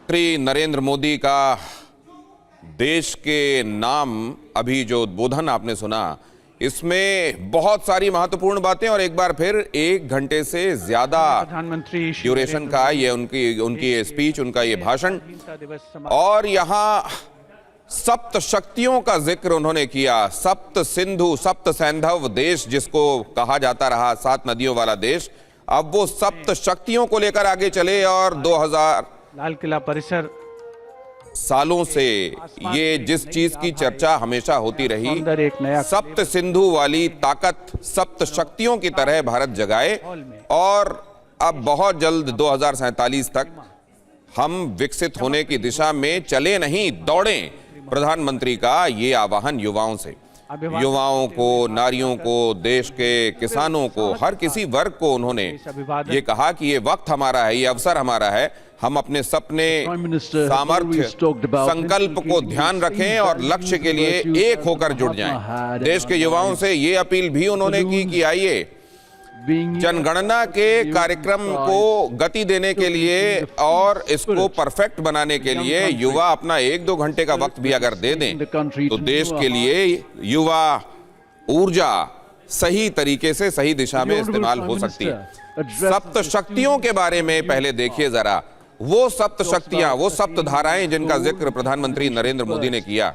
प्रधानमंत्री नरेंद्र मोदी का देश के नाम अभी जो उद्बोधन आपने सुना, इसमें बहुत सारी महत्वपूर्ण बातें और एक बार फिर 1 घंटे से ज्यादा प्रधानमंत्री ड्यूरेशन का ये उनकी ये स्पीच, उनका ये भाषण, और यहाँ सप्त शक्तियों का जिक्र उन्होंने किया। सप्त सिंधु सप्त सैंधव देश जिसको कहा जाता रहा, 7 नदियों वाला देश, अब वो सप्त शक्तियों को लेकर आगे चले और 2000 लाल किला परिसर सालों से ये जिस चीज की चर्चा हमेशा होती रही, एक नया सप्त सिंधु वाली ताकत सप्त शक्तियों की तरह भारत जगाए और अब बहुत जल्द 2047 तक हम विकसित होने की दिशा में चले नहीं दौड़ें। प्रधानमंत्री का ये आह्वान युवाओं से, युवाओं को, नारियों को, देश के किसानों को, हर किसी वर्ग को उन्होंने ये कहा कि ये वक्त हमारा है, ये अवसर हमारा है, हम अपने सपने, सामर्थ्य, संकल्प को ध्यान रखें और लक्ष्य के लिए एक होकर जुट जाएं। देश के युवाओं से ये अपील भी उन्होंने की कि आइए जनगणना के कार्यक्रम को गति देने के लिए और इसको परफेक्ट बनाने के लिए युवा अपना 1-2 घंटे का वक्त भी अगर दे दें तो देश के लिए युवा ऊर्जा सही तरीके से सही दिशा में इस्तेमाल हो सकती है। सप्त शक्तियों के बारे में पहले देखिए जरा, वो सप्त शक्तियां, वो सप्त धाराएं जिनका जिक्र प्रधानमंत्री नरेंद्र मोदी ने किया,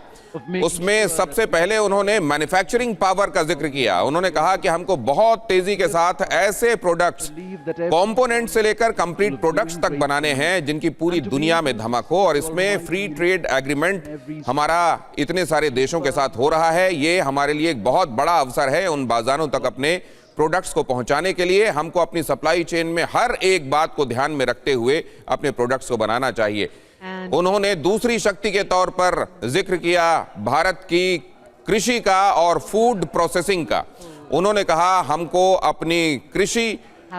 उसमें सबसे पहले उन्होंने मैन्युफैक्चरिंग पावर का जिक्र किया। उन्होंने कहा कि हमको बहुत तेजी के साथ ऐसे प्रोडक्ट्स, कंपोनेंट से लेकर कंप्लीट प्रोडक्ट्स तक बनाने हैं जिनकी पूरी दुनिया में धमक हो, और इसमें फ्री ट्रेड एग्रीमेंट हमारा इतने सारे देशों के साथ हो रहा है। ये हमारे लिए एक बहुत बड़ा अवसर है उन बाजारों तक अपने प्रोडक्ट्स को पहुंचाने के लिए। हमको अपनी सप्लाई चेन में हर एक बात को ध्यान में रखते हुए अपने प्रोडक्ट्स को बनाना चाहिए। उन्होंने दूसरी शक्ति के तौर पर जिक्र किया भारत की कृषि का और फूड प्रोसेसिंग का। उन्होंने कहा हमको अपनी कृषि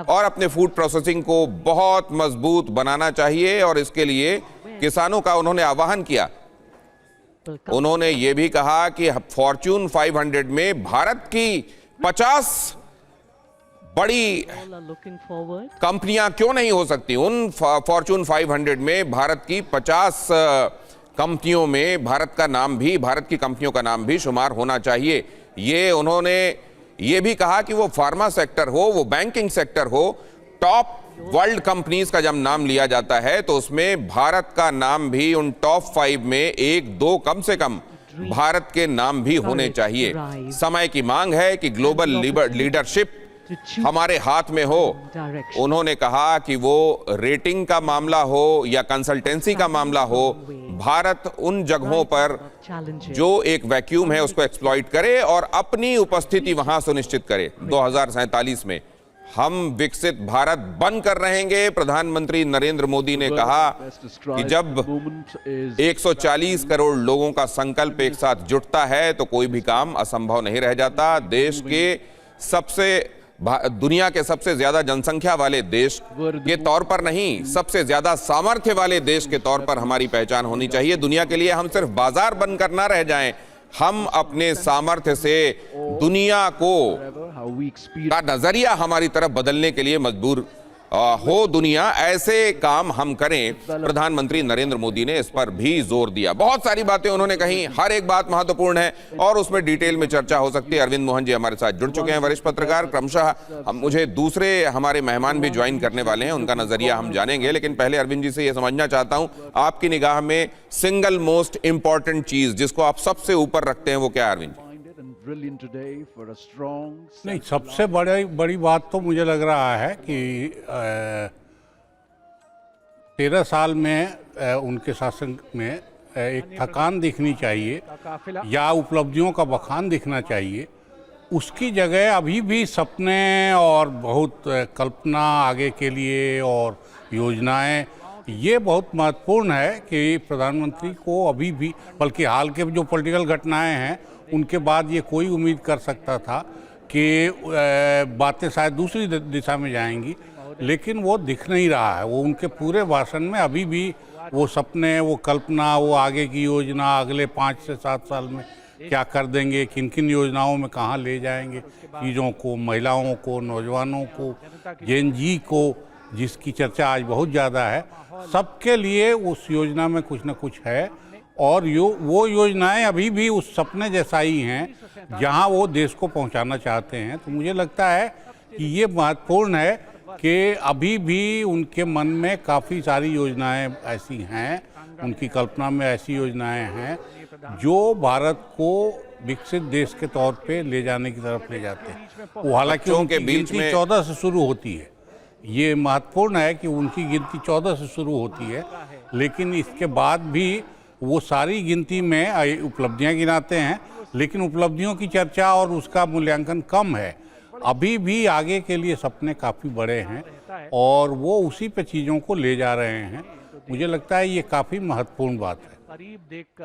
और अपने फूड प्रोसेसिंग को बहुत मजबूत बनाना चाहिए और इसके लिए किसानों का उन्होंने आह्वान किया। उन्होंने ये भी कहा कि फॉर्च्यून 500 में भारत की 50 बड़ी कंपनियां क्यों नहीं हो सकती। उन फॉर्च्यून 500 में भारत की 50 कंपनियों में भारत का नाम भी, भारत की कंपनियों का नाम भी शुमार होना चाहिए। ये उन्होंने ये भी कहा कि वो फार्मा सेक्टर हो, वो बैंकिंग सेक्टर हो, टॉप वर्ल्ड कंपनीज का जब नाम लिया जाता है तो उसमें भारत का नाम भी उन टॉप 5 में 1-2 कम से कम भारत के नाम भी होने चाहिए। समय की मांग है कि ग्लोबल लीडरशिप हमारे हाथ में हो। उन्होंने कहा कि वो रेटिंग का मामला हो या कंसल्टेंसी का मामला हो, भारत उन जगहों पर जो एक वैक्यूम है उसको एक्सप्लॉइट करे और अपनी उपस्थिति वहां सुनिश्चित करे। 2047 में हम विकसित भारत बनकर रहेंगे। प्रधानमंत्री नरेंद्र मोदी ने कहा कि जब 140 करोड़ लोगों का संकल्प एक साथ जुटता है तो कोई भी काम असंभव नहीं रह जाता। देश के दुनिया के सबसे ज्यादा जनसंख्या वाले देश के तौर पर नहीं, सबसे ज्यादा सामर्थ्य वाले देश के तौर पर हमारी पहचान होनी चाहिए। दुनिया के लिए हम सिर्फ बाजार बनकर ना रह जाएं, हम अपने सामर्थ्य से दुनिया को का नजरिया हमारी तरफ बदलने के लिए मजबूर हो दुनिया, ऐसे काम हम करें। प्रधानमंत्री नरेंद्र मोदी ने इस पर भी जोर दिया। बहुत सारी बातें उन्होंने कही, हर एक बात महत्वपूर्ण है और उसमें डिटेल में चर्चा हो सकती है। अरविंद मोहन जी हमारे साथ जुड़ चुके हैं, वरिष्ठ पत्रकार। क्रमशः मुझे दूसरे हमारे मेहमान भी ज्वाइन करने वाले हैं, उनका नजरिया हम जानेंगे, लेकिन पहले अरविंद जी से यह समझना चाहता हूं, आपकी निगाह में सिंगल मोस्ट इंपॉर्टेंट चीज जिसको आप सबसे ऊपर रखते हैं वो क्या है अरविंद? नहीं, सबसे बड़ी बात तो मुझे लग रहा है कि 13 साल में उनके शासन में एक थकान दिखनी चाहिए या उपलब्धियों का बखान दिखना चाहिए। उसकी जगह अभी भी सपने और बहुत कल्पना आगे के लिए और योजनाएं, ये बहुत महत्वपूर्ण है कि प्रधानमंत्री को अभी भी, बल्कि हाल के जो पॉलिटिकल घटनाएं हैं उनके बाद ये कोई उम्मीद कर सकता था कि बातें शायद दूसरी दिशा में जाएंगी, लेकिन वो दिख नहीं रहा है। वो उनके पूरे भाषण में अभी भी वो सपने, वो कल्पना, वो आगे की योजना, अगले 5 से 7 साल में क्या कर देंगे, किन किन योजनाओं में कहाँ ले जाएंगे चीज़ों को, महिलाओं को, नौजवानों को, जेन जी को, जिसकी चर्चा आज बहुत ज़्यादा है, सबके लिए उस योजना में कुछ न कुछ है। और वो योजनाएं अभी भी उस सपने जैसा ही हैं जहां वो देश को पहुंचाना चाहते हैं। तो मुझे लगता है कि ये महत्वपूर्ण है कि अभी भी उनके मन में काफ़ी सारी योजनाएं ऐसी हैं, उनकी कल्पना में ऐसी योजनाएं हैं जो भारत को विकसित देश के तौर पे ले जाने की तरफ ले जाते हैं। वो हालांकि बच्चों के उनकी बीच गिनती में 14 से शुरू होती है। ये महत्वपूर्ण है कि उनकी गिनती 14 से शुरू होती है, लेकिन इसके बाद भी वो सारी गिनती में उपलब्धियां गिनाते हैं, लेकिन उपलब्धियों की चर्चा और उसका मूल्यांकन कम है। अभी भी आगे के लिए सपने काफ़ी बड़े हैं और वो उसी पे चीज़ों को ले जा रहे हैं। मुझे लगता है ये काफ़ी महत्वपूर्ण बात है। करीब देखकर